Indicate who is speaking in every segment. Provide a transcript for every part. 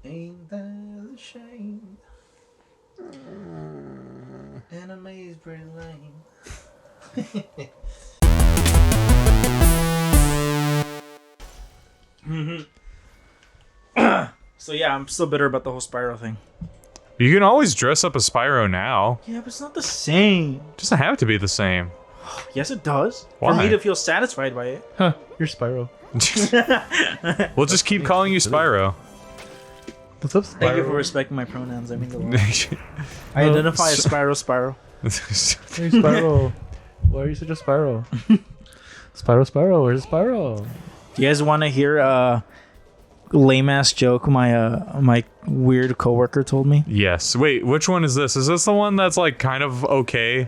Speaker 1: Ain't that a shame? Anime's pretty lame. So yeah, I'm still bitter about the whole Spyro thing.
Speaker 2: You can always dress up a Spyro now.
Speaker 1: Yeah, but it's not the same.
Speaker 2: It doesn't have to be the same.
Speaker 1: Yes, it does.
Speaker 2: Why?
Speaker 1: For me to feel satisfied by it.
Speaker 3: Huh, you're Spyro.
Speaker 2: We'll just keep calling you Spyro.
Speaker 3: What's up, Spyro?
Speaker 1: Thank you for respecting my pronouns. I mean, the law. I identify as Spyro.
Speaker 3: Hey, Spyro. Why are you such a Spyro? Spyro, where's Spyro?
Speaker 1: Do you guys want to hear a lame ass joke my weird coworker told me?
Speaker 2: Yes. Wait, which one is this? Is this the one that's like kind of okay,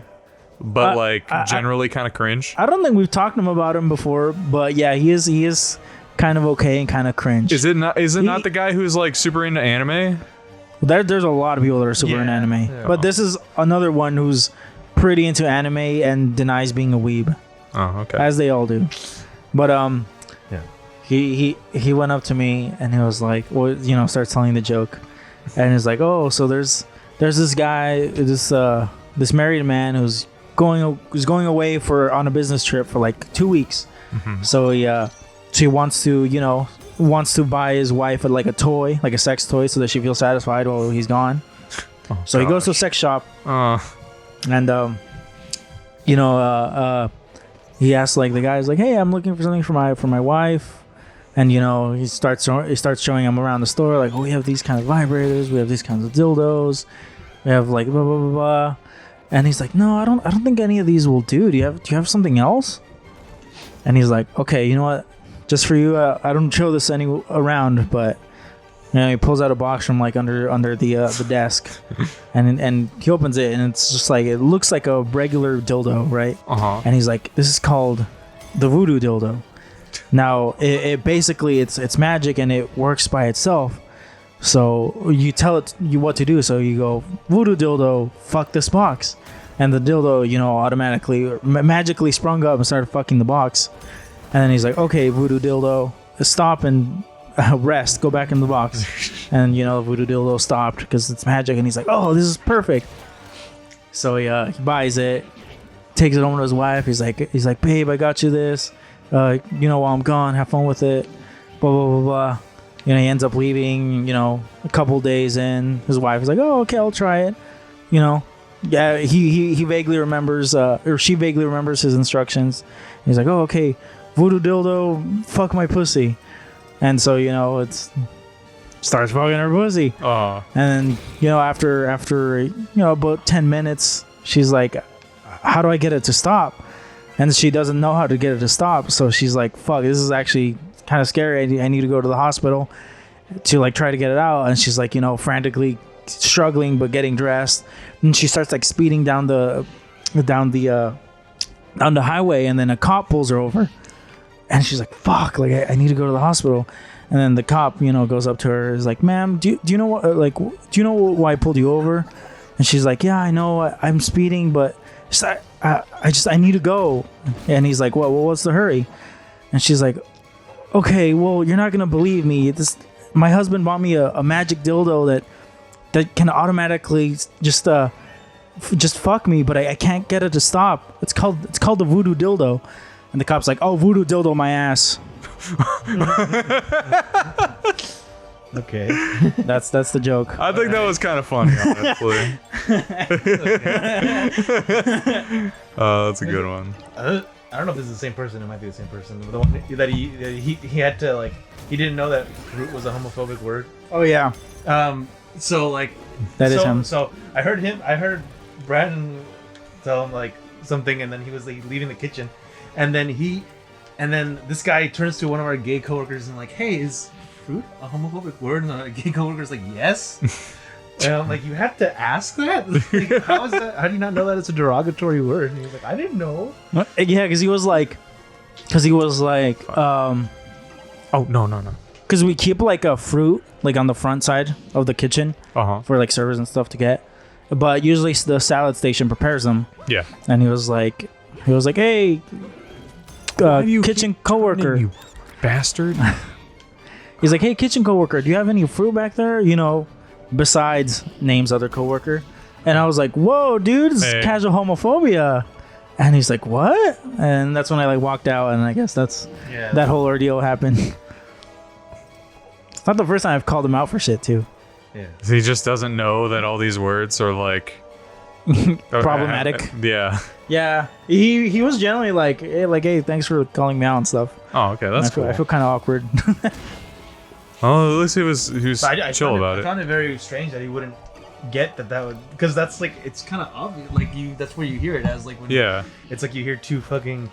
Speaker 2: but generally kind of cringe?
Speaker 1: I don't think we've talked to him about him before, but yeah, he is kind of okay and kind of cringe.
Speaker 2: Is it not the guy who's like super into anime?
Speaker 1: There's a lot of people that are super into anime, but this is another one who's pretty into anime and denies being a weeb,
Speaker 2: Oh, okay.
Speaker 1: as they all do. But
Speaker 3: Yeah.
Speaker 1: he went up to me and he was like, well, starts telling the joke, and he's like, oh, so there's this guy, this married man who's going away on a business trip for like 2 weeks.
Speaker 2: Mm-hmm.
Speaker 1: So he wants to buy his wife like a toy, like a sex toy, so that she feels satisfied while he's gone.
Speaker 2: Oh,
Speaker 1: So he goes to a sex shop and he asks, like, the guy's like, hey, I'm looking for something for my wife. And he starts showing him around the store, like, oh, we have these kind of vibrators, we have these kinds of dildos, we have like blah blah blah blah. And he's like, no, I don't think any of these will do. Do you have something else? And he's like, okay, you know what, just for you, I don't show this around, but he pulls out a box from like under the desk, and he opens it, and it's just like, it looks like a regular dildo, right? And he's like, this is called the voodoo dildo. Now it basically it's magic and it works by itself. So you tell it what to do. So you go, voodoo dildo, fuck this box, and the dildo automatically magically sprung up and started fucking the box. And then he's like, okay, voodoo dildo, stop and rest, go back in the box. And voodoo dildo stopped because it's magic, and he's like, oh, this is perfect. So he buys it, takes it home to his wife. He's like, babe, I got you this. While I'm gone, have fun with it. Blah blah blah blah. He ends up leaving. A couple days in, his wife is like, oh, okay, I'll try it. Yeah, he vaguely remembers, or she vaguely remembers his instructions. He's like, oh, okay, voodoo dildo, fuck my pussy. And so it's starts fucking her pussy. And then after about 10 minutes, she's like, how do I get it to stop? And she doesn't know how to get it to stop. So she's like, fuck, this is actually kind of scary. I need to go to the hospital to like try to get it out. And she's like, frantically struggling but getting dressed. And she starts like speeding down the highway, and then a cop pulls her over. And she's like, fuck, like I need to go to the hospital. And then the cop, goes up to her, is like, ma'am, do you know what, do you know why I pulled you over? And she's like, yeah, I know, I'm speeding, but I need to go. And he's like, well, what's the hurry? And she's like, okay, well, you're not gonna believe me. My husband bought me a magic dildo that can automatically just fuck me, but I can't get it to stop. It's called the voodoo dildo. And the cop's like, oh, voodoo dildo my ass.
Speaker 3: Okay.
Speaker 1: That's the joke.
Speaker 2: I think that was kind of funny, honestly. That's a good one.
Speaker 3: I don't know if this is the same person. It might be the same person. The one that he had to, like, he didn't know that fruit was a homophobic word.
Speaker 1: Oh yeah.
Speaker 3: So like
Speaker 1: that is him.
Speaker 3: So I heard Brandon tell him like something, and then he was like leaving the kitchen, and then this guy turns to one of our gay coworkers and like, hey, is fruit a homophobic word? And the gay coworker's like, yes. And I'm like, you have to ask that? Like, how is that? How do you not know that it's a derogatory word? And he's like, I didn't know.
Speaker 1: Yeah, because he was like, oh no. Because we keep like a fruit like on the front side of the kitchen for like servers and stuff to get, but usually the salad station prepares them.
Speaker 2: Yeah.
Speaker 1: And he was like, hey, kitchen coworker,
Speaker 2: you bastard.
Speaker 1: He's like, hey, kitchen coworker, do you have any fruit back there? You know, besides names other coworker. And I was like, whoa, dude, this is casual homophobia. And he's like, what? And that's when I like walked out, and I guess that whole ordeal happened. It's not the first time I've called him out for shit too.
Speaker 3: Yeah.
Speaker 2: He just doesn't know that all these words are like
Speaker 1: problematic.
Speaker 2: Yeah.
Speaker 1: Yeah. He was generally like, hey, thanks for calling me out and stuff.
Speaker 2: Oh, okay, that's cool.
Speaker 1: I feel kind of awkward.
Speaker 2: Oh, at least he was
Speaker 3: I
Speaker 2: chill about
Speaker 3: I
Speaker 2: it.
Speaker 3: found it very strange that he wouldn't get that would, because that's like, it's kind of obvious. Like that's where you hear it as, like when it's like you hear two fucking,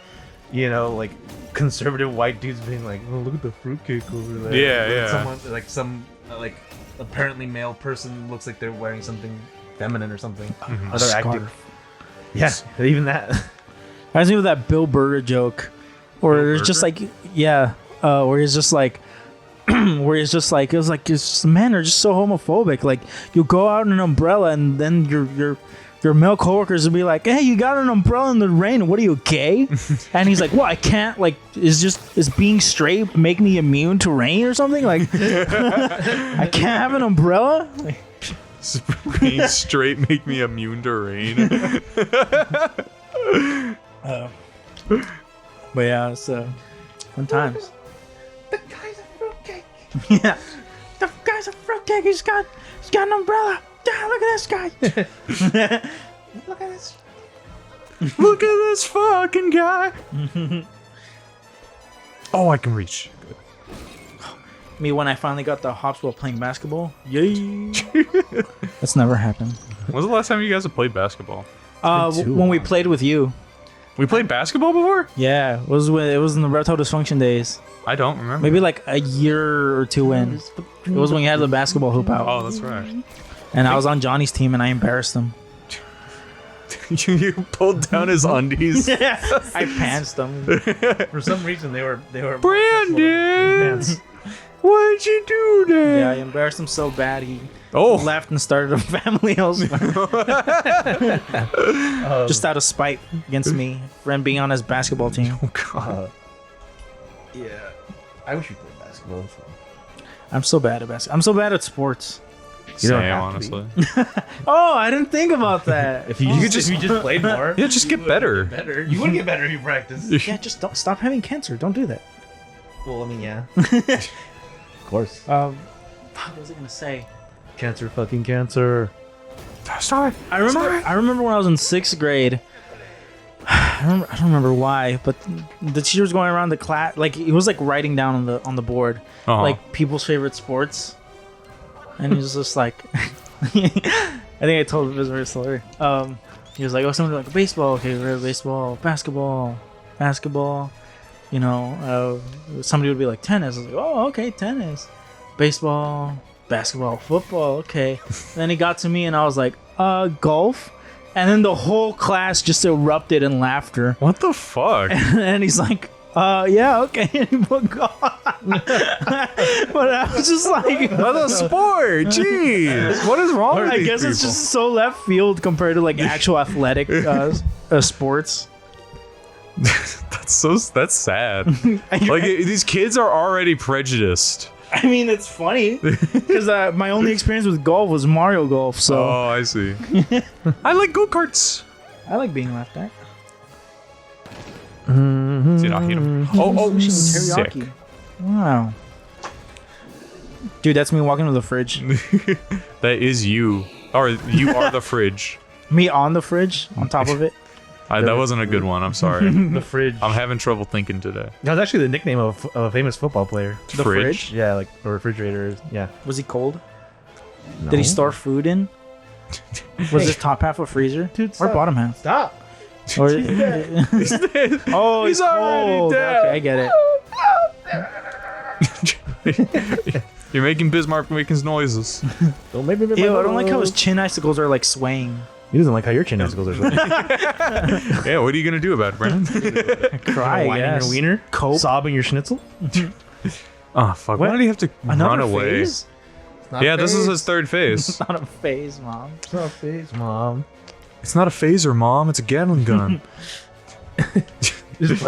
Speaker 3: you know, like conservative white dudes being like, oh, look at the fruitcake over there.
Speaker 2: Yeah.
Speaker 3: Someone like some like apparently male person looks like they're wearing something feminine or something. Or they're acting. Yeah, even that.
Speaker 1: I was with that Bill Burr joke, or it's just like, where he's just like, where he's just like, it was like, men are just so homophobic. Like, you go out in an umbrella, and then your male coworkers will be like, hey, you got an umbrella in the rain. What are you, gay? And he's like, well, I can't. Like, is being straight make me immune to rain or something? Like, I can't have an umbrella. Like,
Speaker 2: being straight make me immune to rain.
Speaker 1: But yeah, so fun times.
Speaker 3: The guy's a fruitcake.
Speaker 1: Yeah, the guy's a fruitcake. He's got an umbrella. Yeah, look at this guy. Look at this.
Speaker 2: Look at this fucking guy. Oh, I can reach. Good.
Speaker 1: Me when I finally got the hops while playing basketball. Yay! That's never happened.
Speaker 2: When was the last time you guys have played basketball?
Speaker 1: When we played with you.
Speaker 2: We played basketball before?
Speaker 1: Yeah, it was in the Reptile Dysfunction days.
Speaker 2: I don't remember.
Speaker 1: Maybe like a year or two in. It was when you had the basketball hoop out.
Speaker 2: Oh, that's right.
Speaker 1: And I was on Johnny's team, and I embarrassed him.
Speaker 2: You pulled down his undies.
Speaker 1: I pantsed him.
Speaker 3: For some reason, they were
Speaker 2: Brandon! Why'd you do that?
Speaker 1: Yeah, I embarrassed him so bad he left and started a family elsewhere. Just out of spite against me for him being on his basketball team.
Speaker 2: Oh god.
Speaker 3: Yeah, I wish we played basketball. So.
Speaker 1: I'm so bad at basketball. I'm so bad at sports.
Speaker 3: You don't
Speaker 2: Same,
Speaker 3: have
Speaker 2: honestly.
Speaker 1: Oh, I didn't think about that.
Speaker 3: If you just played more,
Speaker 2: Yeah, just get better.
Speaker 3: You would get better if you practice.
Speaker 1: Yeah, just don't stop having cancer. Don't do that.
Speaker 3: Well, I mean, yeah. Of course.
Speaker 1: What was I gonna say?
Speaker 3: Cancer, fucking cancer.
Speaker 2: Stop it.
Speaker 1: I remember when I was in 6th grade. I don't remember why, but the teacher was going around the class, like he was like writing down on the board, like people's favorite sports, and he was just like, I think I told him this very story. He was like, oh, something like baseball, okay, baseball, basketball. You know, somebody would be like tennis. I was like, oh, okay, tennis, baseball, basketball, football, okay. Then he got to me, and I was like, golf. And then the whole class just erupted in laughter.
Speaker 2: What the fuck?
Speaker 1: And he's like, yeah, okay. And he put golf. But I was just like,
Speaker 2: what a sport! Jeez, what is wrong with
Speaker 1: I
Speaker 2: these
Speaker 1: guess
Speaker 2: people?
Speaker 1: it's just so left field compared to like actual athletic sports.
Speaker 2: That's sad. Like these kids are already prejudiced.
Speaker 1: I mean, it's funny because my only experience with golf was Mario Golf. So
Speaker 2: Oh, I see. I like go-karts.
Speaker 1: I like being laughed at.
Speaker 2: Dude, I hate them. Oh, sick.
Speaker 1: Teriyaki. Wow. Dude, that's me walking to the fridge.
Speaker 2: That is you. Or you are the fridge.
Speaker 1: Me on the fridge, on top of it.
Speaker 2: That wasn't a good one. I'm sorry.
Speaker 3: The fridge.
Speaker 2: I'm having trouble thinking today.
Speaker 3: That was actually the nickname of a famous football player.
Speaker 1: The fridge?
Speaker 3: Yeah, like a refrigerator. Yeah.
Speaker 1: Was he cold?
Speaker 3: No.
Speaker 1: Did he store food in? Was his top half a freezer?
Speaker 3: Dude,
Speaker 1: Or
Speaker 3: stop.
Speaker 1: bottom half?
Speaker 3: Stop.
Speaker 1: Or,
Speaker 2: Oh,
Speaker 1: he's
Speaker 2: already
Speaker 1: cold.
Speaker 2: dead.
Speaker 1: Okay, I get it.
Speaker 2: You're making Bismarck make his noises.
Speaker 3: Don't make me.
Speaker 1: Ew, I don't like how his chin icicles are like swaying.
Speaker 3: He doesn't like how your chin icicles are.
Speaker 2: Yeah, what are you gonna do about it, Brennan?
Speaker 1: Cry, I
Speaker 3: Whining
Speaker 1: guess.
Speaker 3: your wiener,
Speaker 1: Cope.
Speaker 3: sobbing your schnitzel.
Speaker 2: Oh fuck! Why did he have to
Speaker 1: Another
Speaker 2: run away?
Speaker 1: phase?
Speaker 2: Yeah, this is his third phase.
Speaker 1: It's not a phase, Mom.
Speaker 3: It's not a phase, mom.
Speaker 2: It's not a phaser, Mom. It's a Gatling gun.
Speaker 3: Just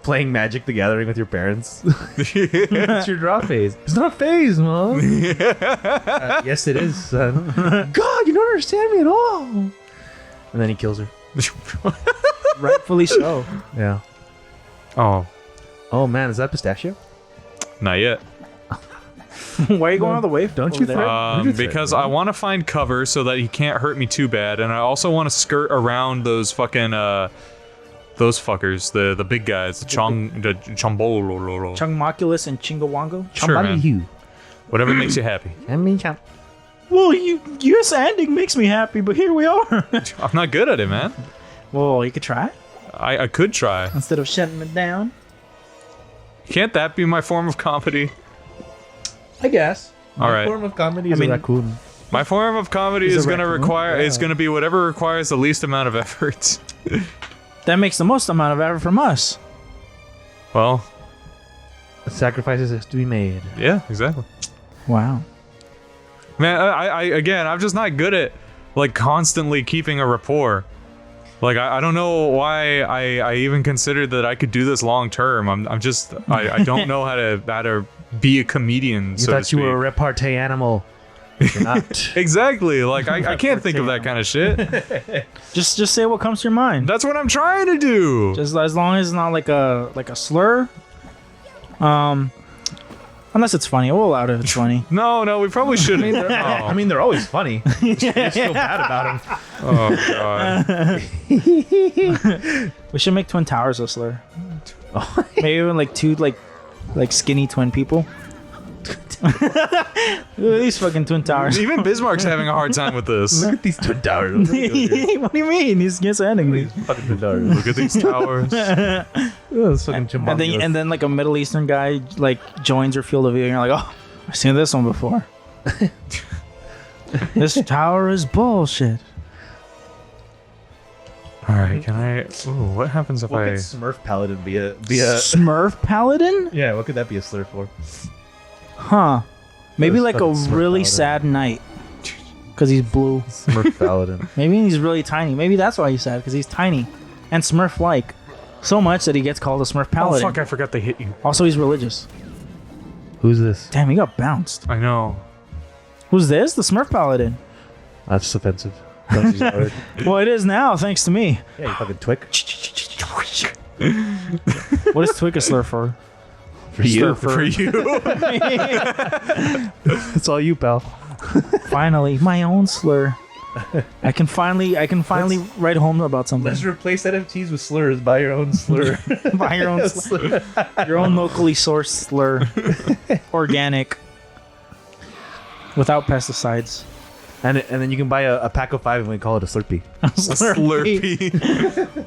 Speaker 3: playing Magic the Gathering with your parents. It's your draw phase. It's not a phase, Mom. Yes, it is, son. God, you don't understand me at all. And then he kills her.
Speaker 1: Rightfully so.
Speaker 3: Yeah. Oh man, is that pistachio?
Speaker 2: Not yet.
Speaker 1: Why are you going all the way?
Speaker 3: Don't you
Speaker 1: there?
Speaker 2: Because I want to find cover so that he can't hurt me too bad, and I also want to skirt around those fucking those fuckers, the big guys, the Chombololo.
Speaker 1: Chungmaculus and Chingawango?
Speaker 2: Sure, man. Whatever makes you happy.
Speaker 1: Well, US ending makes me happy, but here we are.
Speaker 2: I'm not good at it, man.
Speaker 1: Well, you could try.
Speaker 2: I could try.
Speaker 1: Instead of shutting it down.
Speaker 2: Can't that be my form of comedy?
Speaker 3: I guess.
Speaker 2: All right.
Speaker 3: My form of comedy is a raccoon.
Speaker 2: My form of comedy is going to require is going to be whatever requires the least amount of effort.
Speaker 1: That makes the most amount of effort from us.
Speaker 2: Well,
Speaker 3: Sacrifices have to be made.
Speaker 2: yeah, exactly.
Speaker 1: Wow.
Speaker 2: Man, I'm just not good at like constantly keeping a rapport. Like I don't know why I even considered that I could do this long term. I'm just I don't know how to be a comedian.
Speaker 3: You
Speaker 2: so
Speaker 3: thought
Speaker 2: to speak.
Speaker 3: you were a repartee animal. You're not.
Speaker 2: Exactly. Like I can't think of that kind of shit.
Speaker 1: Just say what comes to your mind.
Speaker 2: That's what I'm trying to do.
Speaker 1: Just as long as it's not like a slur. Unless it's funny. We'll allow it if it's funny.
Speaker 2: No, we probably shouldn't.
Speaker 3: I mean, they're always funny. You just feel bad about them.
Speaker 2: Oh god.
Speaker 1: We should make Twin Towers a slur. Maybe even like two like skinny twin people. Look at these fucking Twin Towers.
Speaker 2: Even Bismarck's having a hard time with this.
Speaker 3: Look at these Twin Towers.
Speaker 1: What do you mean? He's just ending
Speaker 3: These fucking Twin Towers.
Speaker 2: Look at these towers.
Speaker 3: Those fucking
Speaker 1: and then like a Middle Eastern guy like joins your field of view and you're like, oh, I've seen this one before. This tower is bullshit.
Speaker 2: All right, can I? Ooh, what happens if
Speaker 3: What
Speaker 2: I?
Speaker 3: could Smurf Paladin be a
Speaker 1: Smurf Paladin?
Speaker 3: Yeah, what could that be a slur for?
Speaker 1: Huh. Maybe
Speaker 3: Those
Speaker 1: like a
Speaker 3: fucking Smurf
Speaker 1: really
Speaker 3: Paladin.
Speaker 1: sad knight. Because he's blue.
Speaker 3: Smurf Paladin.
Speaker 1: Maybe he's really tiny. Maybe that's why he's sad, because he's tiny. And Smurf-like. So much that he gets called a Smurf
Speaker 2: Oh
Speaker 1: Paladin.
Speaker 2: fuck! I forgot they hit you.
Speaker 1: Also, he's religious.
Speaker 3: Who's this?
Speaker 1: Damn, he got bounced.
Speaker 2: I know.
Speaker 1: Who's this? The Smurf Paladin.
Speaker 3: That's offensive. Don't use that word.
Speaker 1: Well, it is now, thanks to me.
Speaker 3: Yeah, you fucking twick.
Speaker 1: What is Twig a slur for?
Speaker 3: For you.
Speaker 2: For you.
Speaker 3: It's all you, pal.
Speaker 1: Finally, my own slur. I can finally write home about something.
Speaker 3: Let's replace NFTs with slurs. Buy your own slur.
Speaker 1: Buy your own slur. Your own locally sourced slur. Organic. Without pesticides.
Speaker 3: And then you can buy a pack of 5 and we call it a Slurpee.
Speaker 2: Slurpee.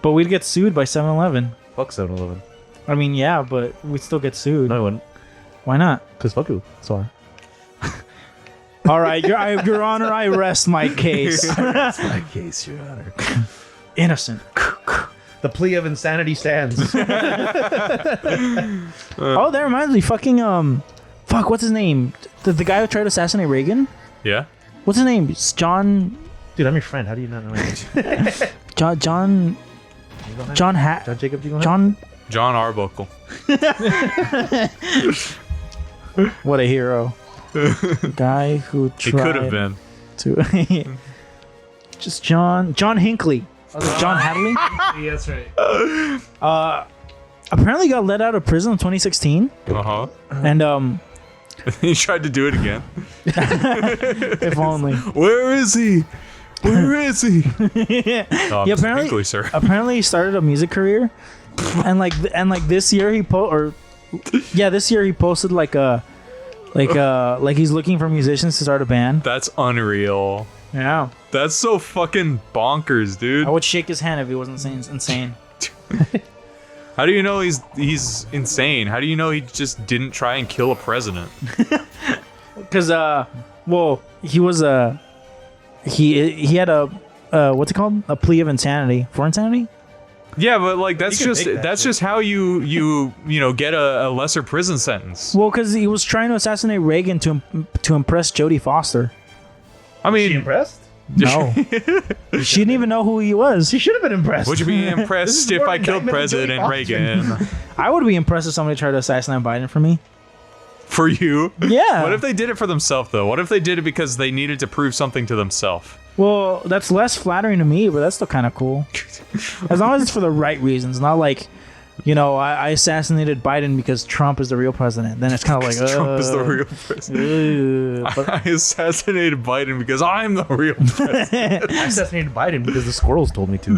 Speaker 1: But we'd get sued by 7-Eleven.
Speaker 3: Fuck 7-Eleven.
Speaker 1: I mean, yeah, but we'd still get sued.
Speaker 3: No, I wouldn't.
Speaker 1: Why not?
Speaker 3: Because fuck you. That's why.
Speaker 1: All right, Your Honor, I rest my case.
Speaker 3: My case, Your Honor.
Speaker 1: Innocent.
Speaker 3: The plea of insanity stands.
Speaker 1: Oh, that reminds me. Fucking fuck. What's his name? The guy who tried to assassinate Reagan.
Speaker 2: Yeah.
Speaker 1: What's his name? It's John.
Speaker 3: Dude, I'm your friend. How do you not know my name?
Speaker 1: John.
Speaker 3: John Jacob, do you go ahead?
Speaker 1: John.
Speaker 2: John Arbuckle.
Speaker 1: What a hero. Guy who
Speaker 2: He
Speaker 1: tried.
Speaker 2: could have been.
Speaker 1: To just John Hinckley. John Hadley.
Speaker 3: Yeah, that's right.
Speaker 1: Apparently got let out of prison in 2016,
Speaker 2: Uh-huh.
Speaker 1: and
Speaker 2: He tried to do it again.
Speaker 1: if only.
Speaker 2: Where is he? Where is he?
Speaker 1: Yeah,
Speaker 2: Oh,
Speaker 1: Yeah,
Speaker 2: Mr.
Speaker 1: apparently-
Speaker 2: Binkley, sir.
Speaker 1: Apparently he started a music career, and like this year he this year he posted like he's looking for musicians to start a band.
Speaker 2: That's unreal.
Speaker 1: Yeah,
Speaker 2: That's so fucking bonkers, dude.
Speaker 1: I would shake his hand if he wasn't insane.
Speaker 2: How do you know he's insane? How do you know he just didn't try and kill a president?
Speaker 1: Because well, he was he had a what's it called? A plea of insanity for insanity.
Speaker 2: Yeah, but like that's
Speaker 3: You can
Speaker 2: just
Speaker 3: make that,
Speaker 2: that's
Speaker 3: dude.
Speaker 2: just how you get a lesser prison sentence.
Speaker 1: Well, because he was trying to assassinate Reagan to impress Jodie Foster.
Speaker 2: I
Speaker 3: She
Speaker 2: mean,
Speaker 3: impressed?
Speaker 1: No. She didn't even know who he was.
Speaker 3: She should have been impressed.
Speaker 2: Would you be
Speaker 3: This
Speaker 2: impressed
Speaker 3: is
Speaker 2: if
Speaker 3: more
Speaker 2: I killed
Speaker 3: indictment of
Speaker 2: President
Speaker 3: Jodie Foster.
Speaker 2: Reagan?
Speaker 1: I would be impressed if somebody tried to assassinate Biden for me.
Speaker 2: For you?
Speaker 1: Yeah.
Speaker 2: What if they did it for themselves, though? What if they did it because they needed to prove something to themselves?
Speaker 1: Well, that's less flattering to me, but that's still kind of cool. As long as it's for the right reasons, not like, I assassinated Biden because Trump is the real president. Then it's kind of like,
Speaker 2: Trump is the real president.
Speaker 1: but
Speaker 2: I assassinated Biden because I'm the real president.
Speaker 3: I assassinated Biden because the squirrels told me to.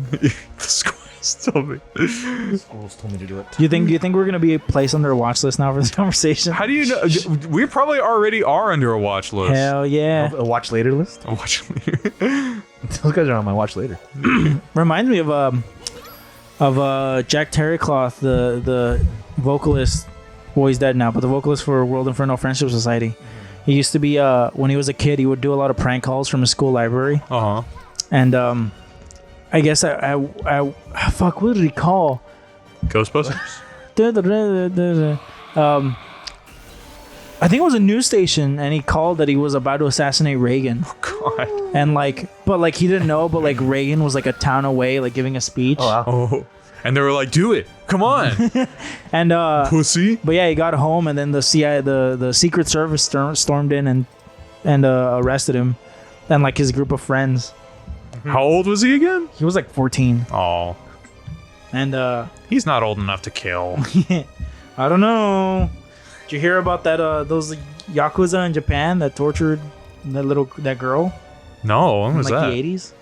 Speaker 2: The squirrels told me.
Speaker 3: The squirrels told me to do it.
Speaker 1: do you think we're gonna be placed under a watch list now for this conversation?
Speaker 2: How do you know? We probably already are under a watch list.
Speaker 1: Hell yeah!
Speaker 3: A watch later list?
Speaker 2: A watch
Speaker 3: Those guys are on my watch later.
Speaker 1: Reminds me of Jack Terrycloth, the vocalist. Well, he's dead now, but the vocalist for World Inferno Friendship Society. He used to be when he was a kid, he would do a lot of prank calls from his school library.
Speaker 2: Uh huh.
Speaker 1: And I guess fuck, what did he call?
Speaker 2: Ghostbusters.
Speaker 1: I think it was a news station, and he called that he was about to assassinate Reagan.
Speaker 2: God.
Speaker 1: And but he didn't know, but Reagan was a town away, getting a speech.
Speaker 3: Oh, wow.
Speaker 2: Oh. And they were like, "Do it! Come on,
Speaker 1: And
Speaker 2: pussy!"
Speaker 1: but yeah, he got home, and then the CIA, the Secret Service stormed in and arrested him, and his group of friends.
Speaker 2: How old was he again?
Speaker 1: He was 14,
Speaker 2: Oh,
Speaker 1: and
Speaker 2: he's not old enough to kill.
Speaker 1: I don't know. Did you hear about that? Those yakuza in Japan that tortured that girl
Speaker 2: No, when
Speaker 1: in
Speaker 2: was that?
Speaker 1: the 80s?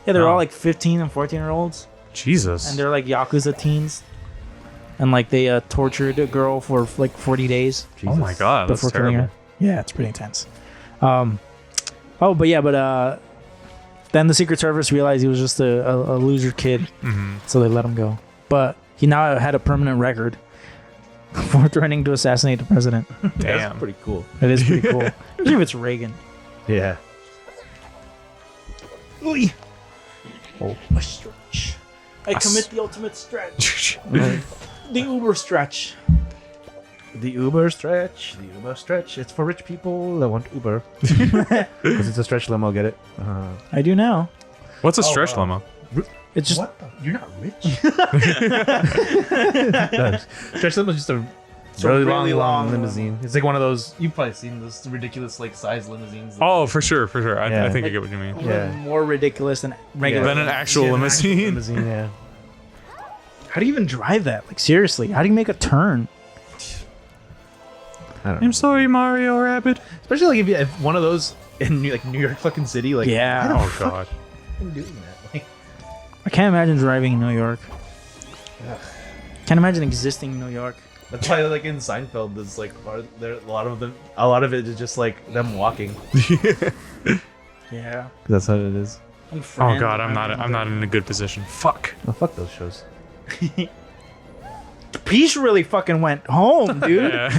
Speaker 1: Yeah, they're
Speaker 2: No.
Speaker 1: all 15 and 14-year-olds,
Speaker 2: Jesus.
Speaker 1: and they're yakuza teens, and they tortured a girl for 40 days
Speaker 2: Oh my God, that's
Speaker 1: before killing
Speaker 2: terrible.
Speaker 1: her. Yeah, it's pretty intense. But then the Secret Service realized he was just a loser kid, so they let him go. But he now had a permanent record for threatening to assassinate the president.
Speaker 2: Damn.
Speaker 3: That's pretty cool.
Speaker 1: It is pretty cool, especially if it's Reagan.
Speaker 3: Yeah.
Speaker 1: Oy. Oh, a stretch. I commit the ultimate stretch. The Uber stretch.
Speaker 3: The Uber stretch. The Uber stretch. It's for rich people that want Uber. Because it's a stretch limo, get it?
Speaker 1: I do now.
Speaker 2: What's a stretch limo?
Speaker 1: It's just
Speaker 3: What? You're not rich? Stretch limo is just a really long limousine. It's one of those. You've probably seen those ridiculous size limousines.
Speaker 2: Oh, for sure. I
Speaker 3: Yeah.
Speaker 2: think I get what you mean.
Speaker 3: Yeah.
Speaker 1: more ridiculous than regular.
Speaker 2: Than an actual limousine.
Speaker 3: Limousine, yeah.
Speaker 1: How do you even drive that? Seriously, how do you make a turn?
Speaker 3: I don't know.
Speaker 2: I'm sorry, Mario Rabbit.
Speaker 3: Especially if one of those in New York fucking city.
Speaker 1: Yeah.
Speaker 2: Oh God.
Speaker 3: I'm doing that.
Speaker 1: I can't imagine driving in New York. Can't imagine existing in New York.
Speaker 3: That's why, in Seinfeld, there's a lot of it is just them walking.
Speaker 1: Yeah.
Speaker 3: That's how it is.
Speaker 2: Oh God, I'm not in a good position. Fuck.
Speaker 3: Oh, fuck those shows.
Speaker 1: Peach really fucking went home, dude.
Speaker 2: Yeah.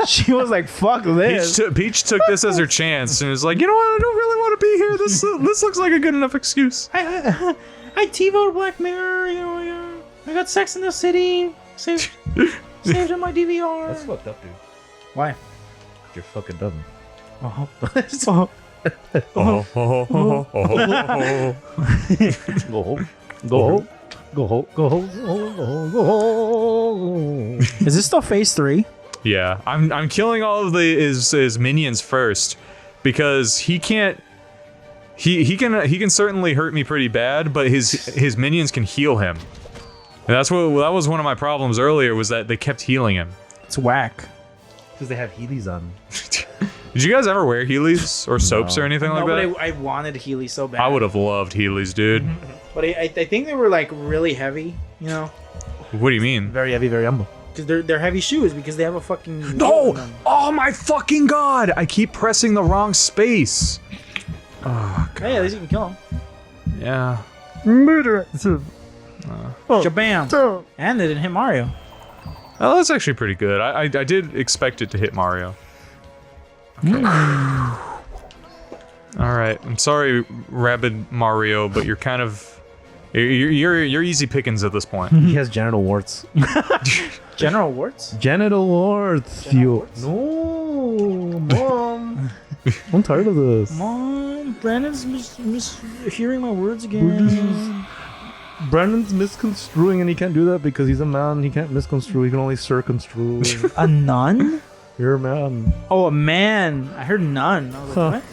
Speaker 1: She was like, "Fuck this."
Speaker 2: Peach took this as her chance and was like, you know what? I don't really want to be here. This looks like a good enough excuse.
Speaker 1: I TiVoed Black Mirror. I got Sex in the City. Saved on my DVR.
Speaker 3: That's fucked up, dude.
Speaker 1: Why?
Speaker 3: You're fucking dumb.
Speaker 1: Oh.
Speaker 3: Go home. Go home. Go home. Go home. Go home.
Speaker 1: Is this still Phase 3?
Speaker 2: Yeah, I'm killing all of his minions first because he can't. He can certainly hurt me pretty bad, but his minions can heal him. And that was one of my problems earlier, was that they kept healing him.
Speaker 1: It's whack.
Speaker 3: Because they have Heelys on.
Speaker 2: Did you guys ever wear Heelys or soaps or anything like that?
Speaker 1: But I wanted Healy so bad.
Speaker 2: I would have loved Heelys, dude.
Speaker 1: But I think they were really heavy,
Speaker 2: What do you mean?
Speaker 3: Very heavy, very humble.
Speaker 1: because they're heavy shoes because they have a fucking.
Speaker 2: No! Oh my fucking God! I keep pressing the wrong space. Oh God.
Speaker 1: Hey, at least you can kill him.
Speaker 2: Yeah.
Speaker 3: Murder.
Speaker 1: Shabam! And they didn't hit Mario.
Speaker 2: Oh, that's actually pretty good. I did expect it to hit Mario. Okay. All right. I'm sorry, Rabid Mario, but you're kind of you're easy pickings at this point.
Speaker 3: He has genital warts.
Speaker 1: General Warts?
Speaker 3: Genital warts.
Speaker 1: Genital warts?
Speaker 3: No, mom.
Speaker 4: I'm tired of this.
Speaker 1: Mom, Brandon's hearing my words again.
Speaker 4: Brandon's misconstruing, and he can't do that because he's a man. He can't misconstrue. He can only circumstrue.
Speaker 1: A nun?
Speaker 4: You're a man.
Speaker 1: Oh, a man. I heard nun. I was like, what?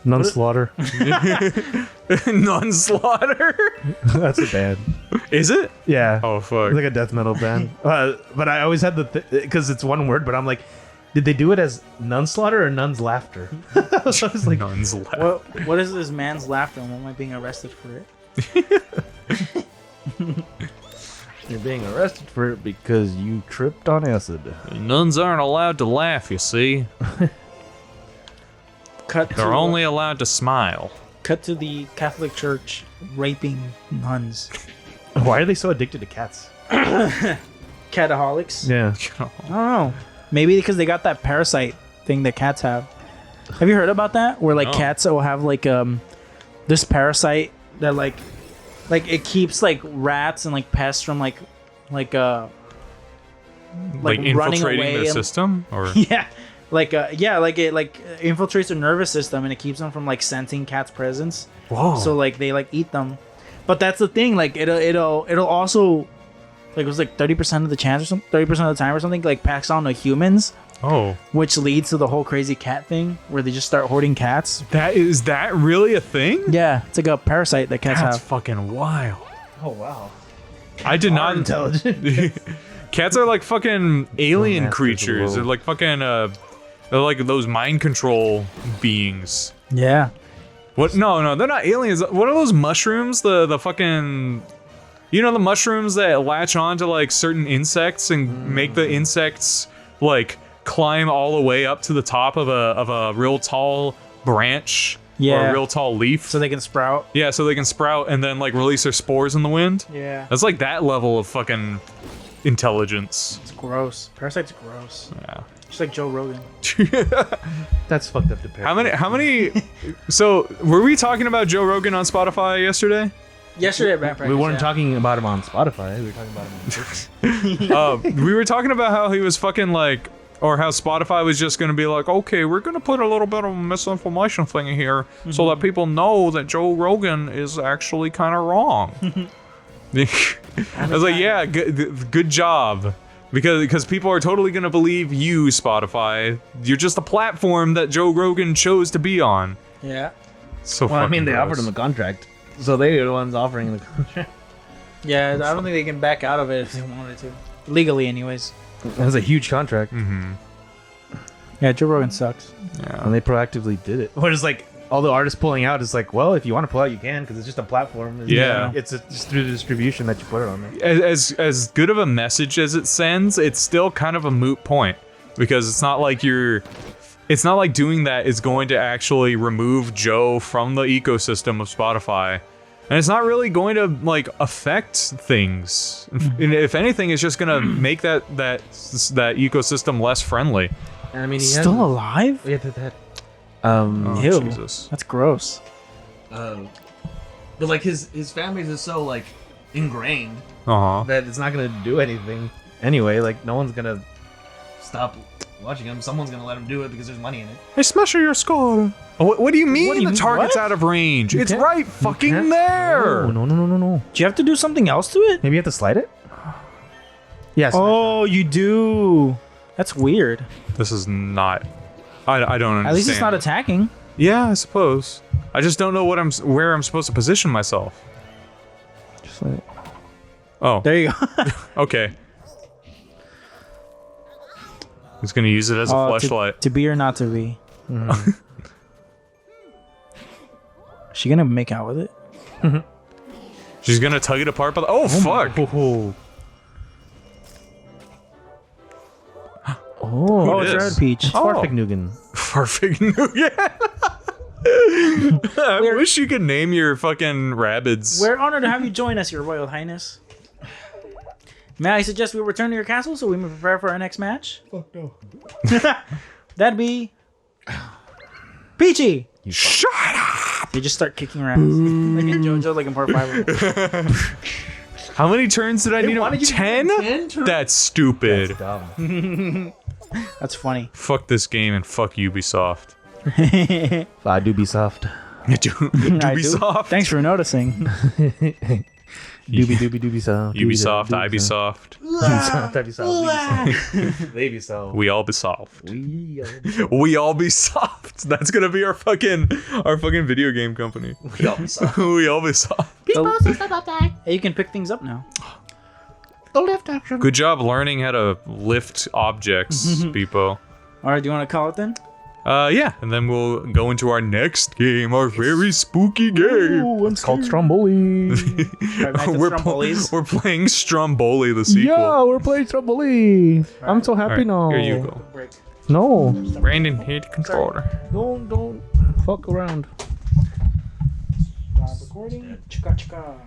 Speaker 4: Nun slaughter.
Speaker 2: Non-slaughter.
Speaker 4: That's a band.
Speaker 2: Is it?
Speaker 4: Yeah.
Speaker 2: Oh fuck.
Speaker 4: It's like a death metal band. But I always had because it's one word. But I'm like, did they do it as nun slaughter or nun's laughter? So I was like,
Speaker 2: Non-slaughter.
Speaker 1: What is this man's laughter? And why am I being arrested for it?
Speaker 4: you're being arrested for it because you tripped on acid.
Speaker 2: Nuns aren't allowed to laugh, you see. They're only allowed to smile.
Speaker 1: Cut to the Catholic Church raping nuns.
Speaker 4: Why are they so addicted to cats?
Speaker 1: Cataholics?
Speaker 4: Yeah.
Speaker 1: I don't know. Maybe because they got that parasite thing that cats have. Have you heard about that? Where like
Speaker 2: No.
Speaker 1: cats will have like this parasite that like it keeps like rats and like pests from like
Speaker 2: Like
Speaker 1: running
Speaker 2: infiltrating
Speaker 1: away
Speaker 2: their
Speaker 1: and-
Speaker 2: system, or
Speaker 1: yeah. Like it infiltrates their nervous system and it keeps them from like sensing cats' presence.
Speaker 2: whoa.
Speaker 1: So like they like eat them. But that's the thing, like it'll also like it was like 30% of the chance or something, 30% of the time or something, like packs on to humans,
Speaker 2: oh,
Speaker 1: which leads to the whole crazy cat thing where they just start hoarding cats.
Speaker 2: is that really a thing?
Speaker 1: Yeah, it's like a parasite that cats
Speaker 2: That's
Speaker 1: have.
Speaker 2: fucking wild.
Speaker 3: Oh wow.
Speaker 2: I did not.
Speaker 3: Intelligent.
Speaker 2: Cats are like fucking alien
Speaker 4: masters of the
Speaker 2: creatures.
Speaker 4: world.
Speaker 2: They're like fucking they're like those mind control beings.
Speaker 1: Yeah.
Speaker 2: What? No, they're not aliens. What are those mushrooms? The fucking, you know, the mushrooms that latch on to like certain insects and make the insects like climb all the way up to the top of a real tall branch or
Speaker 1: Yeah.
Speaker 2: a real tall leaf.
Speaker 1: So they can sprout.
Speaker 2: Yeah, so they can sprout and then like release their spores in the wind.
Speaker 1: Yeah.
Speaker 2: That's like that level of fucking intelligence.
Speaker 1: It's gross. Parasite's gross.
Speaker 2: Yeah.
Speaker 1: Just like Joe Rogan.
Speaker 4: That's fucked up to pair.
Speaker 2: How many? So were we talking about Joe Rogan on Spotify yesterday?
Speaker 1: Yesterday at Band
Speaker 4: We
Speaker 1: Practice,
Speaker 4: weren't
Speaker 1: yeah.
Speaker 4: talking about him on Spotify. We were talking about him in person.
Speaker 2: We were talking about how he was fucking like, or how Spotify was just gonna be like, okay, we're gonna put a little bit of a misinformation thing in here so that people know that Joe Rogan is actually kind of wrong. I was like, yeah, good job. Because people are totally gonna believe you, Spotify. You're just a platform that Joe Rogan chose to be on.
Speaker 1: Yeah.
Speaker 2: So
Speaker 4: Well, I
Speaker 2: fucking
Speaker 4: mean, they
Speaker 2: gross.
Speaker 4: offered him a contract, so they are the ones offering the contract.
Speaker 1: Yeah, I don't think they can back out of it if they wanted to. Legally, anyways.
Speaker 4: That's a huge contract,
Speaker 1: Yeah, Joe Rogan sucks.
Speaker 4: and they proactively did it. Whereas, like, all the artists pulling out is like, well, if you want to pull out, you can, because it's just a platform.
Speaker 2: Yeah.
Speaker 4: It's just through the distribution that you put it on there.
Speaker 2: As good of a message as it sends, it's still kind of a moot point because it's not like doing that is going to actually remove Joe from the ecosystem of Spotify. And it's not really going to like affect things. And if anything, it's just gonna make that ecosystem less friendly.
Speaker 4: And I mean, he
Speaker 1: Still alive?
Speaker 4: Yeah, that.
Speaker 2: Oh,
Speaker 1: Ew.
Speaker 2: Jesus.
Speaker 1: That's gross.
Speaker 4: But like his family is so like ingrained
Speaker 2: Uh-huh.
Speaker 4: that it's not gonna do anything anyway. Like no one's gonna stop watching him. Someone's gonna let him do it because there's money in it.
Speaker 2: Hey, smash your skull. What do you mean
Speaker 1: What do you
Speaker 2: the
Speaker 1: mean,
Speaker 2: target's
Speaker 1: what?
Speaker 2: out of range? It's
Speaker 4: can't-
Speaker 2: right fucking
Speaker 4: can't-
Speaker 2: there.
Speaker 4: No.
Speaker 1: Do you have to do something else to it?
Speaker 4: Maybe you have to slide it. Yes.
Speaker 1: Oh, you do. That's weird.
Speaker 2: This is not. I don't understand.
Speaker 1: At least it's not attacking.
Speaker 2: Yeah, I suppose. I just don't know where I'm supposed to position myself.
Speaker 4: Just slide it.
Speaker 2: Oh,
Speaker 1: There you go.
Speaker 2: okay. He's gonna use it as a flashlight.
Speaker 1: To be or not to be. Is she gonna make out with it?
Speaker 2: She's gonna tug it apart. But fuck!
Speaker 4: Oh.
Speaker 1: Oh, it's
Speaker 2: is?
Speaker 1: Red Peach.
Speaker 4: It's Farfig Nugan.
Speaker 2: Perfect nougat. I wish you could name your fucking rabbids.
Speaker 1: We're honored to have you join us, Your Royal Highness. May I suggest we return to your castle so we may prepare for our next match?
Speaker 4: Fuck no.
Speaker 1: That'd be Peachy.
Speaker 2: Shut up!
Speaker 1: They just start kicking her ass, like in JoJo, like in Part 5.
Speaker 2: How many turns did I need?
Speaker 3: why did you
Speaker 2: 10?
Speaker 3: give me 10 turns?
Speaker 2: That's stupid.
Speaker 4: Dumb.
Speaker 1: That's funny.
Speaker 2: Fuck this game and fuck Ubisoft.
Speaker 4: Ubisoft.
Speaker 2: Ubisoft.
Speaker 1: Thanks for noticing.
Speaker 4: Ubisoft.
Speaker 2: Ubisoft, Ubisoft.
Speaker 4: Ubisoft.
Speaker 2: We all be soft. We all be soft. That's gonna be our fucking video game company.
Speaker 4: We all be soft.
Speaker 2: We all be soft.
Speaker 1: Hey, you can pick things up now.
Speaker 4: The lift action.
Speaker 2: Good job learning how to lift objects, people.
Speaker 1: All right, do you want to call it then?
Speaker 2: Yeah, and then we'll go into our next game, our very spooky game.
Speaker 4: It's called Stromboli.
Speaker 2: We're playing Stromboli, the sequel.
Speaker 4: Yeah, we're playing Stromboli. I'm so happy now.
Speaker 2: Here you go.
Speaker 1: Break.
Speaker 4: No,
Speaker 2: Brandon, hit the controller.
Speaker 4: don't fuck around.
Speaker 1: Stop recording. Chika chika.